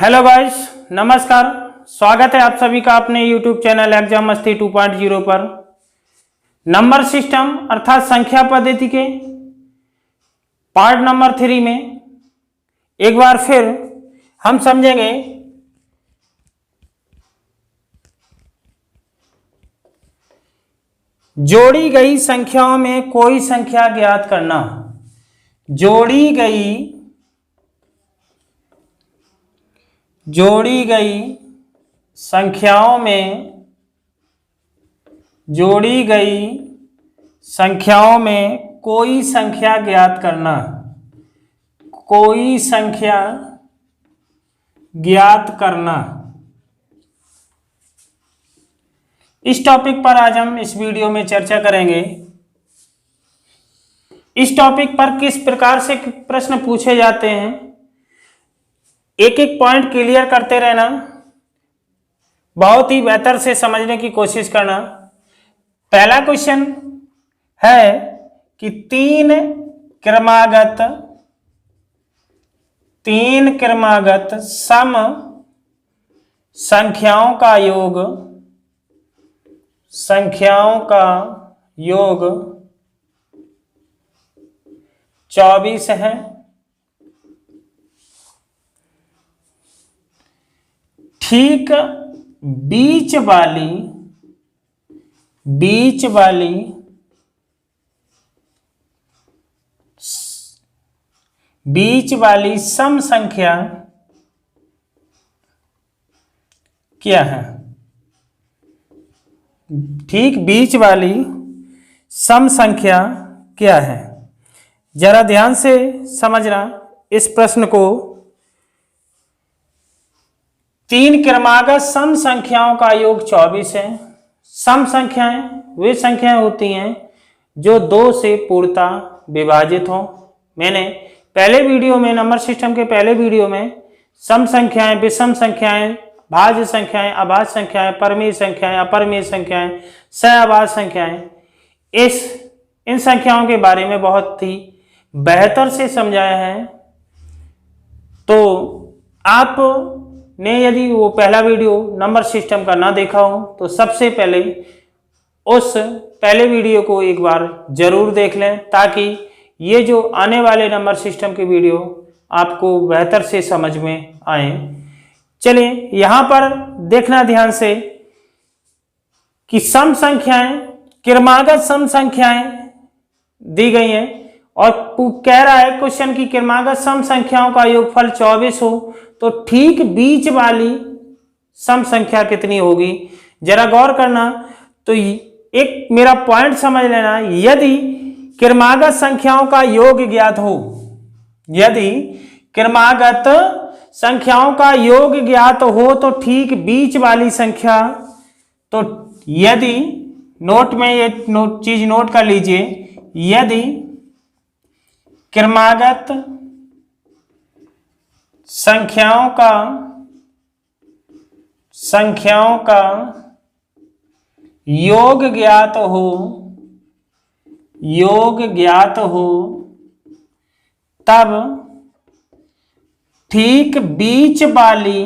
Hello guys, नमस्कार। स्वागत है आप सभी का अपने यूट्यूब चैनल एग्जाम मस्ती 2.0 पर। नंबर सिस्टम अर्थात संख्या पद्धति के पार्ट नंबर 3 में एक बार फिर हम समझेंगे जोड़ी गई संख्याओं में कोई संख्या ज्ञात करना। जोड़ी गई संख्याओं में कोई संख्या ज्ञात करना। कोई संख्या ज्ञात करना, इस टॉपिक पर आज हम इस वीडियो में चर्चा करेंगे। इस टॉपिक पर किस प्रकार से प्रश्न पूछे जाते हैं, एक एक पॉइंट क्लियर करते रहना, बहुत ही बेहतर से समझने की कोशिश करना। पहला क्वेश्चन है कि तीन क्रमागत सम संख्याओं का योग 24 है। ठीक बीच वाली सम संख्या क्या है? ठीक बीच वाली सम संख्या क्या है? जरा ध्यान से समझना इस प्रश्न को। तीन क्रमागत सम संख्याओं का योग 24 है। सम संख्याएं वे संख्याएं होती हैं जो 2 से पूर्णतः विभाजित हों। मैंने पहले वीडियो में, नंबर सिस्टम के पहले वीडियो में सम संख्याएं, विषम संख्याएं, भाज्य संख्याएं, अभाज्य संख्याएं, परमेय संख्याएं, अपरमेय संख्याएं, सहअभाज्य संख्याएं, इन संख्याओं के बारे में बहुत ही बेहतर से समझाया है। तो आपने यदि वो पहला वीडियो नंबर सिस्टम का ना देखा हो तो सबसे पहले उस पहले वीडियो को एक बार जरूर देख लें, ताकि ये जो आने वाले नंबर सिस्टम के वीडियो आपको बेहतर से समझ में आए। चलिए यहां पर देखना ध्यान से कि सम संख्याएं, क्रमागत सम संख्याएं दी गई हैं और कह रहा है क्वेश्चन की क्रमागत सम संख्याओं का योगफल 24 हो, तो ठीक बीच वाली सम संख्या कितनी होगी? जरा गौर करना। तो एक मेरा पॉइंट समझ लेना, यदि क्रमागत संख्याओं का योग ज्ञात हो, यदि क्रमागत संख्याओं का योग ज्ञात हो तो ठीक बीच वाली संख्या, तो यदि नोट में ये चीज नोट कर लीजिए, यदि क्रमागत संख्याओं का योग ज्ञात हो तब ठीक बीच वाली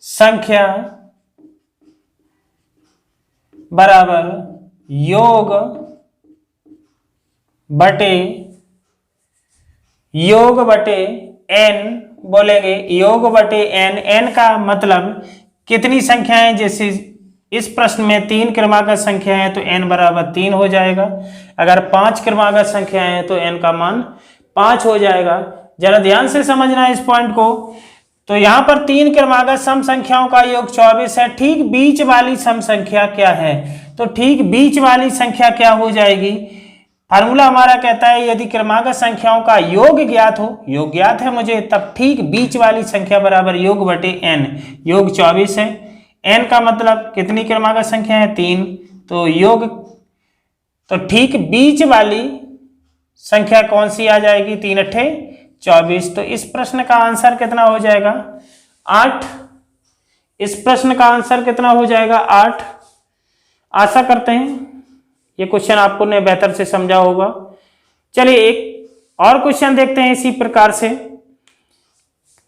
संख्या बराबर योग बटे n बोलेंगे। योग बटे n का मतलब कितनी संख्याएं? जैसे इस प्रश्न में 3 क्रमागत संख्या है तो n बराबर 3 हो जाएगा। अगर 5 क्रमागत संख्या है तो n का मान 5 हो जाएगा। जरा ध्यान से समझना इस पॉइंट को। तो यहां पर 3 क्रमागत सम संख्याओं का योग 24 है। ठीक बीच वाली सम संख्या क्या है? तो ठीक बीच वाली संख्या क्या हो जाएगी? फार्मूला हमारा कहता है यदि क्रमागत संख्याओं का योग ज्ञात हो, योग ज्ञात है मुझे, तब ठीक बीच वाली संख्या बराबर योग बटे n। योग 24 है, n का मतलब कितनी क्रमागत संख्या है? 3। तो ठीक बीच वाली संख्या कौन सी आ जाएगी? 3 अट्ठे 24। तो इस प्रश्न का आंसर कितना हो जाएगा? 8। इस प्रश्न का आंसर कितना हो जाएगा? 8। आशा करते हैं ये क्वेश्चन आपको ने बेहतर से समझा होगा। चलिए एक और क्वेश्चन देखते हैं इसी प्रकार से।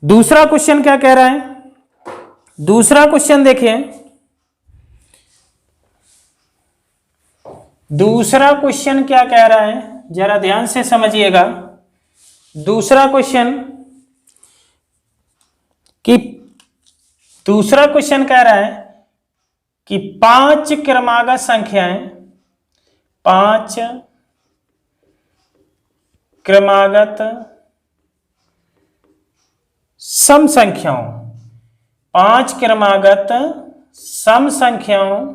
दूसरा क्वेश्चन क्या कह रहा है, दूसरा क्वेश्चन देखिए, दूसरा क्वेश्चन क्या कह रहा है, जरा ध्यान से समझिएगा। दूसरा क्वेश्चन कह रहा है कि 5 क्रमागत संख्याएं, 5 क्रमागत सम संख्याओं, 5 क्रमागत सम संख्याओं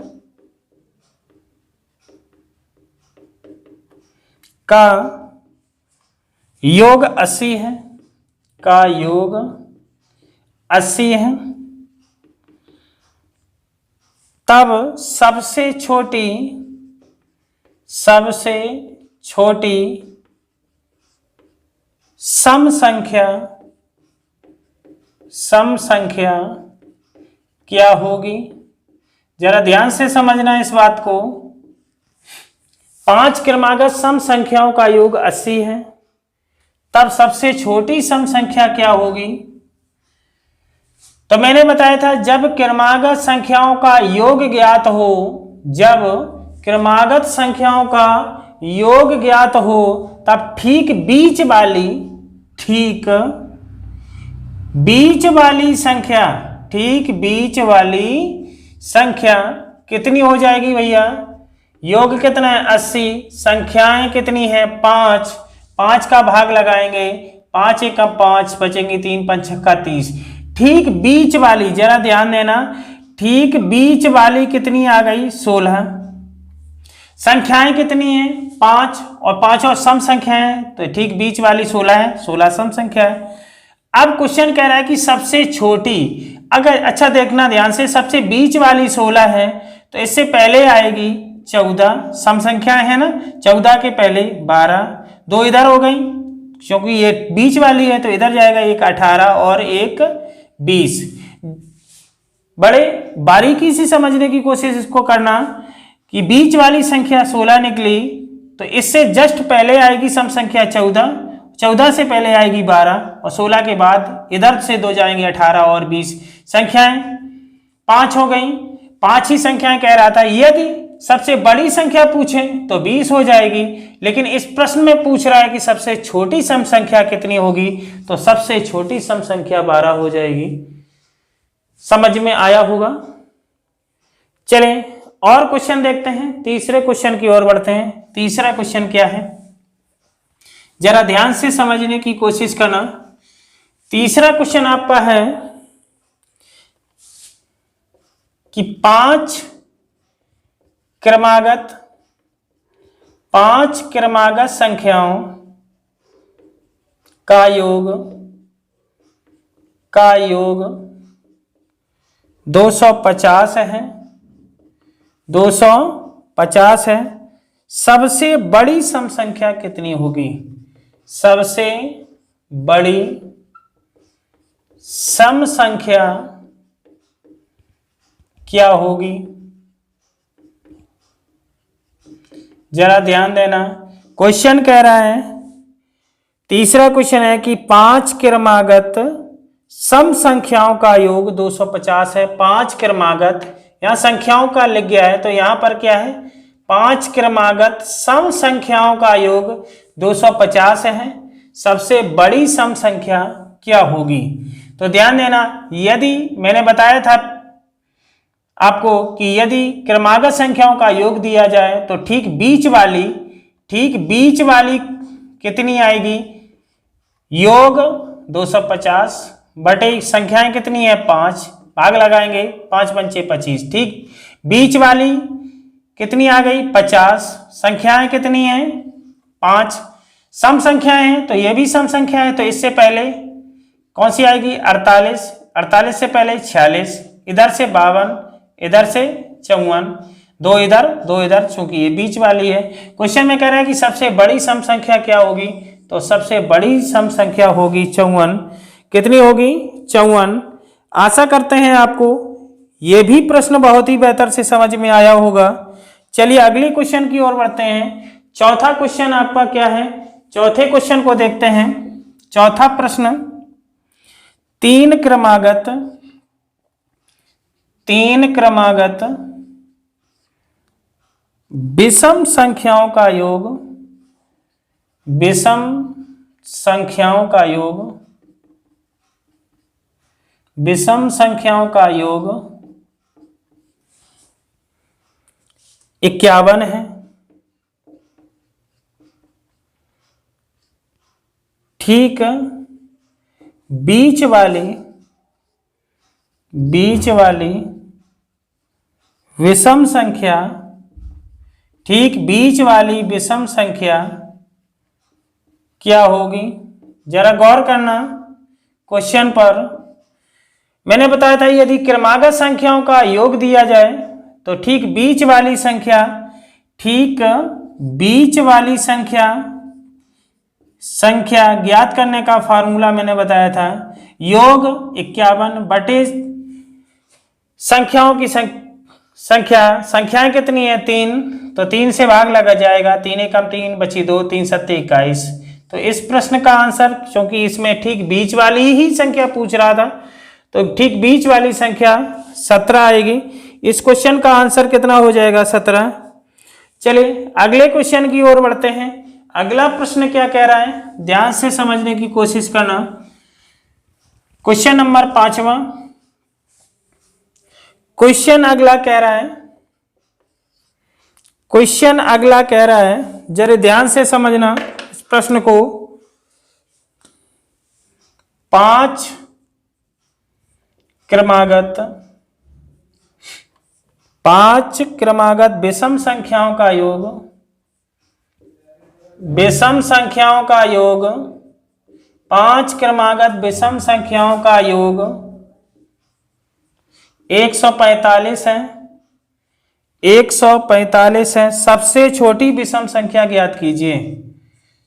का योग 80 है, का योग 80 है, तब सबसे छोटी सम संख्या क्या होगी। जरा ध्यान से समझना इस बात को। 5 क्रमागत सम संख्याओं का योग 80 है, तब सबसे छोटी सम संख्या क्या होगी। तो मैंने बताया था जब क्रमागत संख्याओं का योग ज्ञात हो, जब क्रमागत संख्याओं का योग ज्ञात हो, तब ठीक बीच वाली संख्या कितनी हो जाएगी भैया। योग कितना है 80, संख्याएं कितनी है 5, 5 का भाग लगाएंगे, 5 एक 5 बचेंगे 3 5 छक्का 30। ठीक बीच वाली, जरा ध्यान देना, ठीक बीच वाली कितनी आ गई 16। संख्याएं कितनी है 5 और 5 और सम संख्याएं, तो ठीक बीच वाली 16 है, 16 सम संख्या है। अब क्वेश्चन कह रहा है कि सबसे छोटी, अगर अच्छा देखना ध्यान से, सबसे बीच वाली 16 है तो इससे पहले आएगी 14, सम संख्या है ना, 14 के पहले 12, 2 इधर हो गई क्योंकि ये बीच वाली है, तो इधर जाएगा एक 18 और एक 20। बड़े बारीकी से समझने की कोशिश इसको करना कि बीच वाली संख्या 16 निकली तो इससे जस्ट पहले आएगी सम संख्या 14, 14 से पहले आएगी 12 और 16 के बाद इधर से 2 जाएंगे 18 और 20। संख्याएं 5 हो गई, 5 ही संख्याएं कह रहा था। यदि सबसे बड़ी संख्या पूछें तो 20 हो जाएगी, लेकिन इस प्रश्न में पूछ रहा है कि सबसे छोटी सम संख्या कितनी होगी, तो सबसे छोटी सम संख्या 12 हो जाएगी। समझ में आया होगा। चलें और क्वेश्चन देखते हैं, तीसरे क्वेश्चन की ओर बढ़ते हैं। तीसरा क्वेश्चन क्या है, जरा ध्यान से समझने की कोशिश करना। तीसरा क्वेश्चन आपका है कि 5 क्रमागत संख्याओं का योग 250 है, 250 है। सबसे बड़ी सम संख्या कितनी होगी, सबसे बड़ी सम संख्या क्या होगी। जरा ध्यान देना, क्वेश्चन कह रहा है, तीसरा क्वेश्चन है कि 5 क्रमागत सम संख्याओं का योग 250 है। 5 क्रमागत, यहां संख्याओं का लिख गया है तो यहां पर क्या है 5 क्रमागत सम संख्याओं का योग 250 है। सबसे बड़ी सम संख्या क्या होगी। तो ध्यान देना, यदि मैंने बताया था आपको कि यदि क्रमागत संख्याओं का योग दिया जाए तो ठीक बीच वाली कितनी आएगी, योग 250 बटे संख्याएं कितनी है 5, भाग लगाएंगे 5 पंचे 25। ठीक बीच वाली कितनी आ गई 50, संख्याएं कितनी हैं 5, सम संख्याएं हैं तो ये भी सम संख्या है, तो इससे पहले कौन सी आएगी 48, 48 से पहले 46, इधर से 52, इधर से 54, 2 इधर, चूंकि ये बीच वाली है। क्वेश्चन में कह रहा है कि सबसे बड़ी सम संख्या क्या होगी, तो सबसे बड़ी सम संख्या होगी 54। कितनी होगी 54। आशा करते हैं आपको ये भी प्रश्न बहुत ही बेहतर से समझ में आया होगा। चलिए अगले क्वेश्चन की ओर बढ़ते हैं। चौथा क्वेश्चन आपका क्या है, चौथे क्वेश्चन को देखते हैं। चौथा प्रश्न, तीन क्रमागत विषम संख्याओं का योग, विषम संख्याओं का योग, विषम संख्याओं का योग 51 है। ठीक, बीच वाली विषम संख्या, ठीक बीच वाली विषम संख्या क्या होगी? जरा गौर करना क्वेश्चन पर। मैंने बताया था यदि क्रमागत संख्याओं का योग दिया जाए तो ठीक बीच वाली संख्या, ठीक बीच वाली संख्या ज्ञात करने का फार्मूला मैंने बताया था, योग 51 बटे संख्याओं की संख्याएं कितनी है? 3, तो 3 से भाग लगा जाएगा, 3 एकम 3 बची 2, 3 सत्ते 21। तो इस प्रश्न का आंसर, क्योंकि इसमें ठीक बीच वाली ही संख्या पूछ रहा था, तो ठीक बीच वाली संख्या 17 आएगी। इस क्वेश्चन का आंसर कितना हो जाएगा? 17। चलिए अगले क्वेश्चन की ओर बढ़ते हैं। अगला प्रश्न क्या कह रहा है, ध्यान से समझने की कोशिश करना। क्वेश्चन नंबर 5वां। क्वेश्चन अगला कह रहा है, जरा ध्यान से समझना इस प्रश्न को। 5 क्रमागत विषम संख्याओं का योग, विषम संख्याओं का योग, 5 क्रमागत विषम संख्याओं का योग 145 है। 145 है। सबसे छोटी विषम संख्या ज्ञात कीजिए।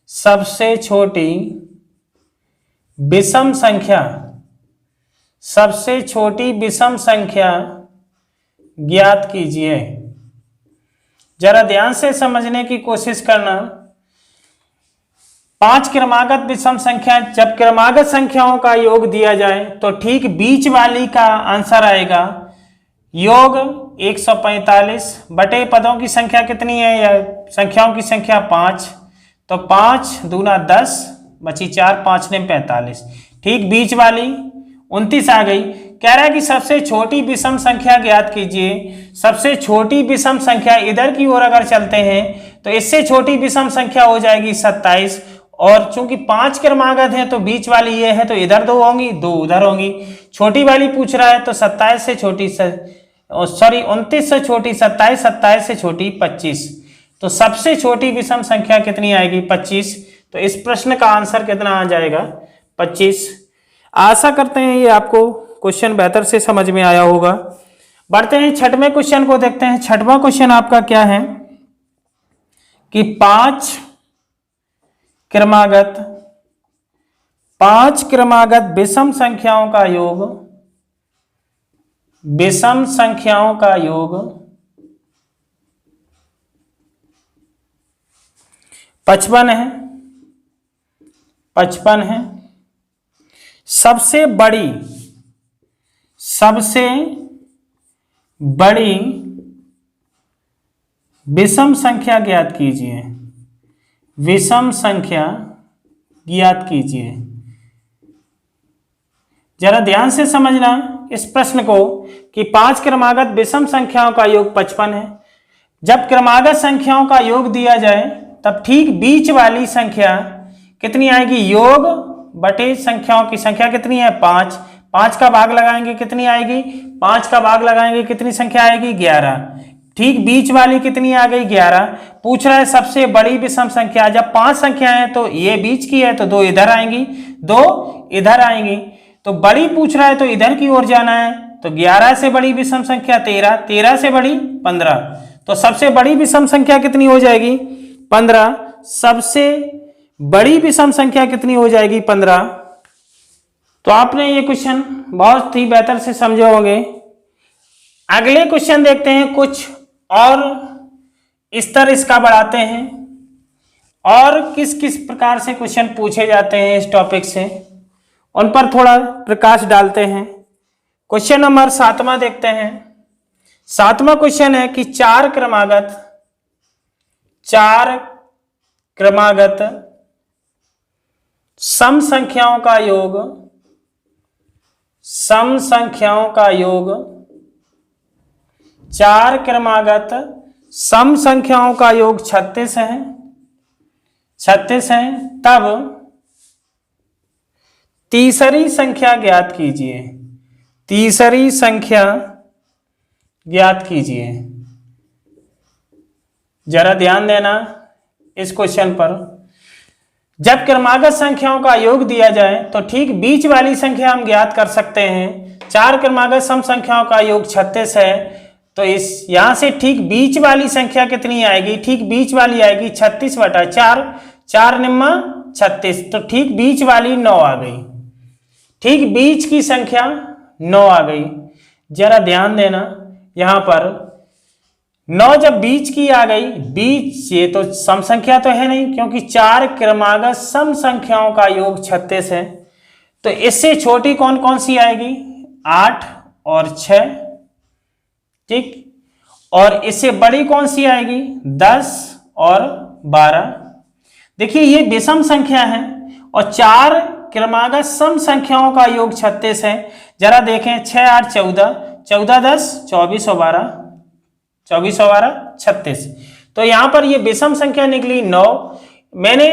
सबसे छोटी विषम संख्या, सबसे छोटी विषम संख्या ज्ञात कीजिए। जरा ध्यान से समझने की कोशिश करना। 5 क्रमागत विषम संख्या, जब क्रमागत संख्याओं का योग दिया जाए तो ठीक बीच वाली का आंसर आएगा योग 145 बटे पदों की संख्या कितनी है, या संख्याओं की संख्या 5, तो 5 दूना 10 बची 4, 5 ने 45। ठीक बीच वाली 29 आ गई। कह रहा है कि सबसे छोटी विषम संख्या ज्ञात कीजिए। सबसे छोटी विषम संख्या इधर की ओर अगर चलते हैं तो इससे छोटी विषम संख्या हो जाएगी 27, और चूंकि 5 क्रमागत है तो बीच वाली ये है तो इधर 2 होंगी, 2 उधर होंगी। छोटी वाली पूछ रहा है तो 27 से छोटी 29 से छोटी 27, 27 से छोटी 25। तो सबसे छोटी विषम संख्या कितनी आएगी? 25। तो इस प्रश्न का आंसर कितना आ जाएगा? 25। आशा करते हैं ये आपको क्वेश्चन बेहतर से समझ में आया होगा। बढ़ते हैं 6वें क्वेश्चन को देखते हैं। 6वां क्वेश्चन आपका क्या है कि 5 क्रमागत विषम संख्याओं का योग, विषम संख्याओं का योग 55 है। 55 है। सबसे बड़ी विषम संख्या ज्ञात कीजिए। विषम संख्या ज्ञात कीजिए। जरा ध्यान से समझना इस प्रश्न को कि 5 क्रमागत विषम संख्याओं का योग 55 है। जब क्रमागत संख्याओं का योग दिया जाए तब ठीक बीच वाली संख्या कितनी आएगी? योग बटे संख्याओं की संख्या कितनी है? 5। 5 का भाग लगाएंगे कितनी आएगी? 5 का भाग लगाएंगे कितनी संख्या आएगी? 11। ठीक बीच वाली कितनी आ गई? 11। पूछ रहा है सबसे बड़ी विषम संख्या। जब 5 संख्याएं हैं तो ये बीच की है तो 2 इधर आएंगी, 2 इधर आएंगी। तो बड़ी पूछ रहा है तो इधर की ओर जाना है। तो 11 से बड़ी विषम संख्या 13, 13 से बड़ी 15। तो सबसे बड़ी विषम संख्या कितनी हो जाएगी? 15। सबसे बड़ी विषम संख्या कितनी हो जाएगी? 15। तो आपने ये क्वेश्चन बहुत ही बेहतर से समझे होंगे। अगले क्वेश्चन देखते हैं, कुछ और स्तर इसका बढ़ाते हैं और किस किस प्रकार से क्वेश्चन पूछे जाते हैं इस टॉपिक से उन पर थोड़ा प्रकाश डालते हैं। क्वेश्चन नंबर 7वां देखते हैं। 7वां क्वेश्चन है कि चार क्रमागत सम संख्याओं का योग, चार क्रमागत सम संख्याओं का योग 36 है, तब तीसरी संख्या ज्ञात कीजिए। तीसरी संख्या ज्ञात कीजिए। जरा ध्यान देना इस क्वेश्चन पर। जब क्रमागत संख्याओं का योग दिया जाए तो ठीक बीच वाली संख्या हम ज्ञात कर सकते हैं। चार क्रमागत सम संख्याओं का योग 36 है, तो इस यहां से ठीक बीच वाली संख्या कितनी आएगी? ठीक बीच वाली आएगी 36/4, 4 निम्मा 36, तो ठीक बीच वाली 9 आ गई। ठीक बीच की संख्या 9 आ गई। जरा ध्यान देना यहां पर 9 जब बीच की आ गई, बीच ये तो सम संख्या तो है नहीं, क्योंकि चार क्रमागत सम संख्याओं का योग 36 है, तो इससे छोटी कौन कौन सी आएगी? 8 और 6, ठीक। और इससे बड़ी कौन सी आएगी? 10 और 12। देखिए ये विषम संख्या है और चार क्रमागत सम संख्याओं का योग 36 है। जरा देखें 6 8 14, 14 10 24 और 12, 24 और 12 36। तो यहां पर ये विषम संख्या निकली 9। मैंने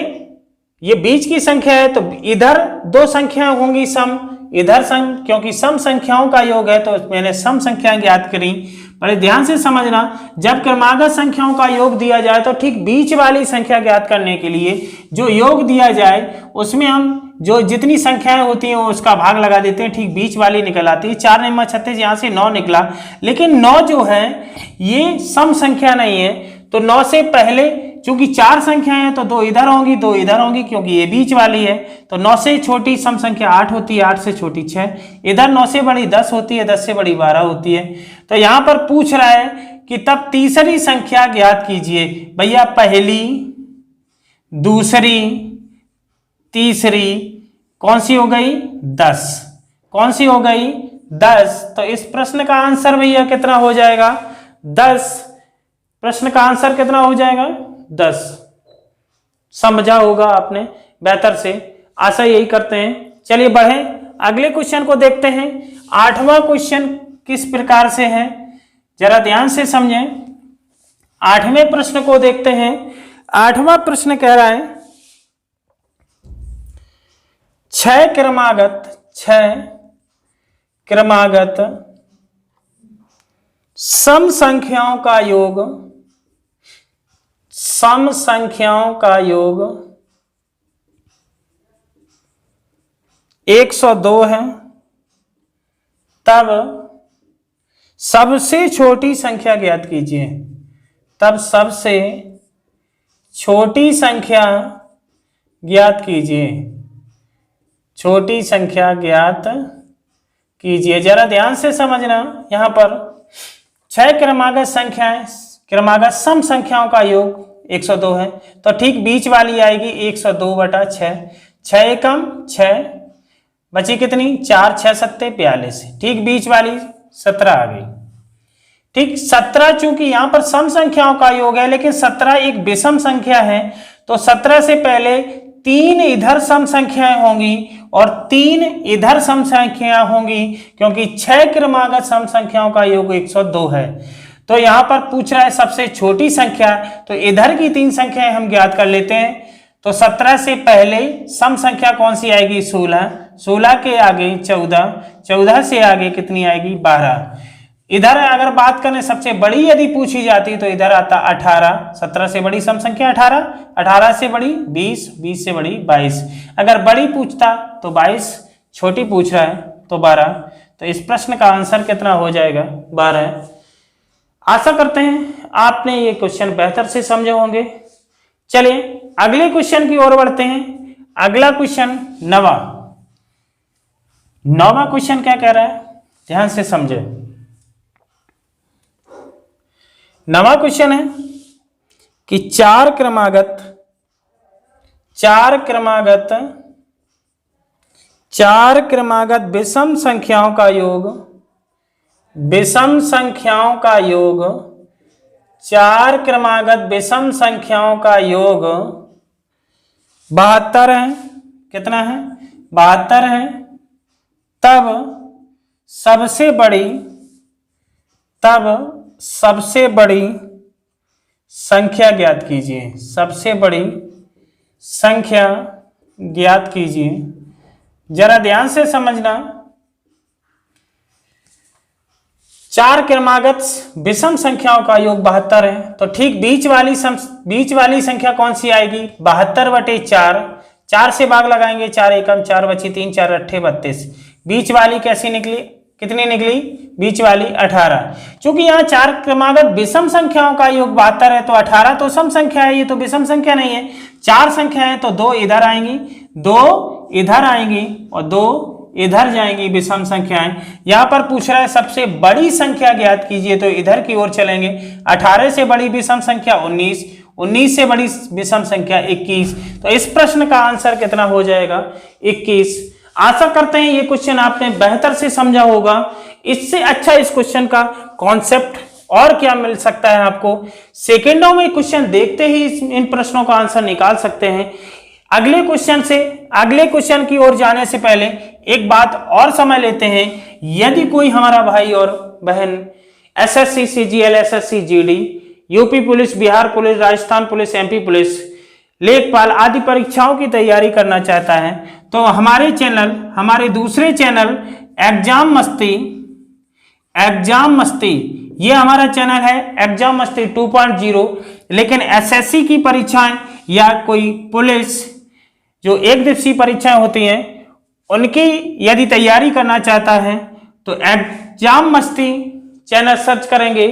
ये बीच की संख्या है तो इधर दो संख्याएं होंगी सम, इधर सम, क्योंकि सम संख्याओं का योग है तो मैंने सम संख्याएं ज्ञात करी। बड़े ध्यान से समझना, जब क्रमागत संख्याओं का योग दिया जाए तो ठीक बीच वाली संख्या ज्ञात करने के लिए जो योग दिया जाए उसमें हम जो जितनी संख्याएं होती हैं उसका भाग लगा देते हैं, ठीक बीच वाली निकल आती है। 4 निम्मा 36, यहां से 9 निकला, लेकिन 9 जो है ये सम संख्या नहीं है, तो 9 से पहले चूंकि चार संख्याएं हैं तो 2 इधर होंगी 2 इधर होंगी, क्योंकि ये बीच वाली है। तो 9 से छोटी सम संख्या 8 होती है, 8 से छोटी 6, इधर 9 से बड़ी 10 होती है, 10 से बड़ी 12 होती है। तो यहां पर पूछ रहा है कि तब तीसरी संख्या ज्ञात कीजिए। भैया पहली, दूसरी, तीसरी कौन सी हो गई? 10। कौन सी हो गई? 10। तो इस प्रश्न का आंसर भैया कितना हो जाएगा? 10। प्रश्न का आंसर कितना हो जाएगा? 10। समझा होगा आपने बेहतर से, आशा यही करते हैं। चलिए बढ़े, अगले क्वेश्चन को देखते हैं। 8वां क्वेश्चन किस प्रकार से है, जरा ध्यान से समझें। 8वें प्रश्न को देखते हैं। 8वां प्रश्न कह रहा है 6 क्रमागत सम संख्याओं का योग, 102 है, तब सबसे छोटी संख्या ज्ञात कीजिए। तब सबसे छोटी संख्या ज्ञात कीजिए। छोटी संख्या ज्ञात कीजिए। जरा ध्यान से समझना, यहां पर 6 क्रमागत संख्याएं, क्रमागत सम संख्याओं का योग 102 है, तो ठीक बीच वाली आएगी 102/6। 6 एकम 6, बची कितनी? 4 6 7 42, ठीक बीच वाली 17 आ गई। ठीक 17, चूंकि यहां पर सम संख्याओं का योग है लेकिन 17 एक विषम संख्या है, तो 17 से पहले 3 इधर सम संख्याएं होंगी और 3 इधर सम संख्याएं होंगी, क्योंकि 6 क्रमागत सम संख्याओं का योग 102 है। तो यहां पर पूछ रहा है सबसे छोटी संख्या, तो इधर की 3 संख्याएं हम ज्ञात कर लेते हैं। तो 17 से पहले सम संख्या कौन सी आएगी? 16, 16 के आगे 14, 14 से आगे कितनी आएगी? 12। इधर अगर बात करें सबसे बड़ी यदि पूछी जाती तो इधर आता 18, 17 से बड़ी सम संख्या 18, 18 से बड़ी 20, 20 से बड़ी 22। अगर बड़ी पूछता तो 22, छोटी पूछ रहा है तो 12। तो इस प्रश्न का आंसर कितना हो जाएगा? 12। आशा करते हैं आपने ये क्वेश्चन बेहतर से समझे होंगे। चलिए अगले क्वेश्चन की ओर बढ़ते हैं। अगला क्वेश्चन 9वां क्वेश्चन क्या कह रहा है, ध्यान से समझे। 9वां क्वेश्चन है कि 4 क्रमागत 4 क्रमागत विषम संख्याओं का योग, विषम संख्याओं का योग, 4 क्रमागत विषम संख्याओं का योग 72 है। कितना है? 72 है। तब सबसे बड़ी संख्या ज्ञात कीजिए। सबसे बड़ी संख्या ज्ञात कीजिए। जरा ध्यान से समझना। 4 क्रमागत विषम संख्याओं का योग 72 है, तो ठीक बीच वाली संख्या कौन सी आएगी? 72/4। 4 से भाग लगाएंगे, 4 एकम 4 बची 3, 4 अट्ठे 32। बीच वाली कैसी निकली? कितनी निकली? बीच वाली 18। क्योंकि यहाँ 4 क्रमागत विषम संख्याओं का योग 72 है, तो 18 तो सम संख्या है, ये तो विषम संख्या नहीं है। 4 संख्या है तो 2 इधर आएंगी, 2 इधर आएंगी और 2 इधर जाएंगी, विषम संख्याएं। यहाँ पर पूछ रहा है सबसे बड़ी संख्या ज्ञात कीजिए, तो इधर की ओर चलेंगे। 18 से बड़ी विषम संख्या 19, 19 से बड़ी विषम संख्या 21। तो इस प्रश्न का आंसर कितना हो जाएगा? 21। आशा करते हैं ये क्वेश्चन आपने बेहतर से समझा होगा। इससे अच्छा इस क्वेश्चन का कॉन्सेप्ट और क्या मिल सकता है आपको? सेकेंडों में क्वेश्चन देखते ही इन प्रश्नों का आंसर निकाल सकते हैं। अगले क्वेश्चन की ओर जाने से पहले एक बात और समझ लेते हैं। यदि कोई हमारा भाई और बहन SSC, CGL, SSC, GD, UP police, Bihar police, Rajasthan police, MP police, लेखपाल आदि परीक्षाओं की तैयारी करना चाहता है, तो हमारे दूसरे चैनल एग्जाम मस्ती, ये हमारा चैनल है एग्जाम मस्ती 2.0। लेकिन एसएससी की परीक्षाएं या कोई पुलिस जो एक दिवसीय परीक्षाएं होती हैं, उनकी यदि तैयारी करना चाहता है तो एग्जाम मस्ती चैनल सर्च करेंगे,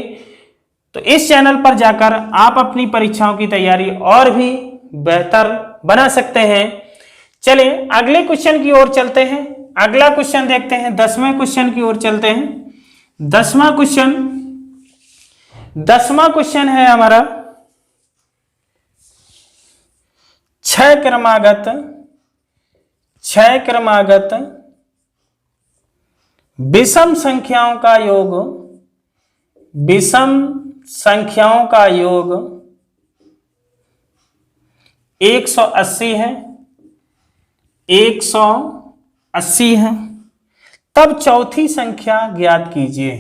तो इस चैनल पर जाकर आप अपनी परीक्षाओं की तैयारी और भी बेहतर बना सकते हैं। चलिए अगले क्वेश्चन की ओर चलते हैं। अगला क्वेश्चन देखते हैं, 10वें क्वेश्चन की ओर चलते हैं। 10वां क्वेश्चन है हमारा 6 क्रमागत विषम संख्याओं का योग, विषम संख्याओं का योग 180 है, 180 है। तब चौथी संख्या ज्ञात कीजिए।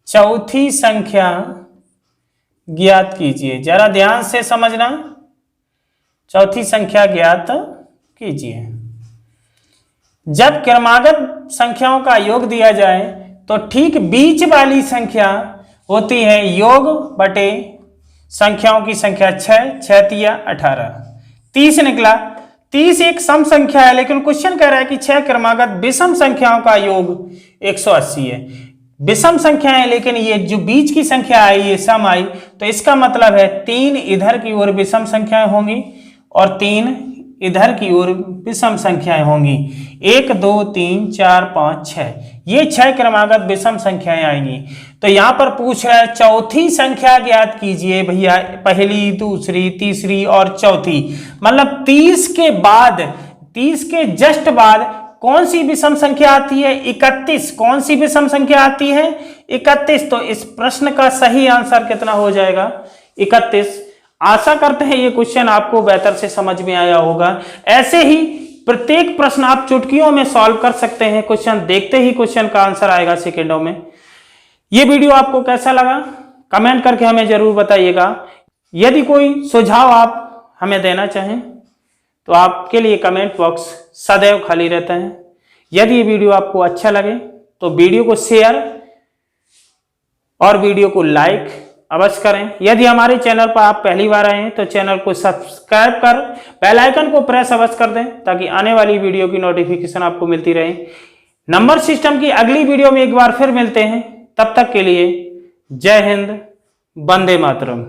चौथी संख्या ज्ञात कीजिए। जरा ध्यान से समझना। चौथी संख्या ज्ञात कीजिए। जब क्रमागत संख्याओं का योग दिया जाए तो ठीक बीच वाली संख्या होती है योग बटे संख्याओं की संख्या 6, 6 तिया 18, 30 निकला। 30 एक सम संख्या है, लेकिन क्वेश्चन कह रहा है कि 6 क्रमागत विषम संख्याओं का योग 180 है। विषम संख्या है, लेकिन ये जो बीच की संख्या आई ये सम आई, तो इसका मतलब है 3 इधर की ओर विषम संख्याएं होंगी और 3 इधर की ओर विषम संख्याएं होंगी। 1 2 3 4 5 6, ये 6 क्रमागत विषम संख्याएं आएंगी। तो यहां पर पूछ रहा है चौथी संख्या ज्ञात कीजिए भैया। पहली, दूसरी, तीसरी और चौथी, मतलब 30 के बाद, 30 के जस्ट बाद कौन सी विषम संख्या आती है? 31। कौन सी विषम संख्या आती है? 31। तो इस प्रश्न का सही आंसर कितना हो जाएगा? 31। आशा करते हैं ये क्वेश्चन आपको बेहतर से समझ में आया होगा। ऐसे ही प्रत्येक प्रश्न आप चुटकियों में सॉल्व कर सकते हैं। क्वेश्चन देखते ही क्वेश्चन का आंसर आएगा सेकेंडों में। ये वीडियो आपको कैसा लगा कमेंट करके हमें जरूर बताइएगा। यदि कोई सुझाव आप हमें देना चाहें तो आपके लिए कमेंट बॉक्स सदैव खाली रहता है। यदि ये वीडियो आपको अच्छा लगे तो वीडियो को शेयर और वीडियो को लाइक अवश्य करें। यदि हमारे चैनल पर आप पहली बार आए हैं तो चैनल को सब्सक्राइब कर बेल आइकन को प्रेस अवश्य कर दें, ताकि आने वाली वीडियो की नोटिफिकेशन आपको मिलती रहे। नंबर सिस्टम की अगली वीडियो में एक बार फिर मिलते हैं। तब तक के लिए जय हिंद, वंदे मातरम।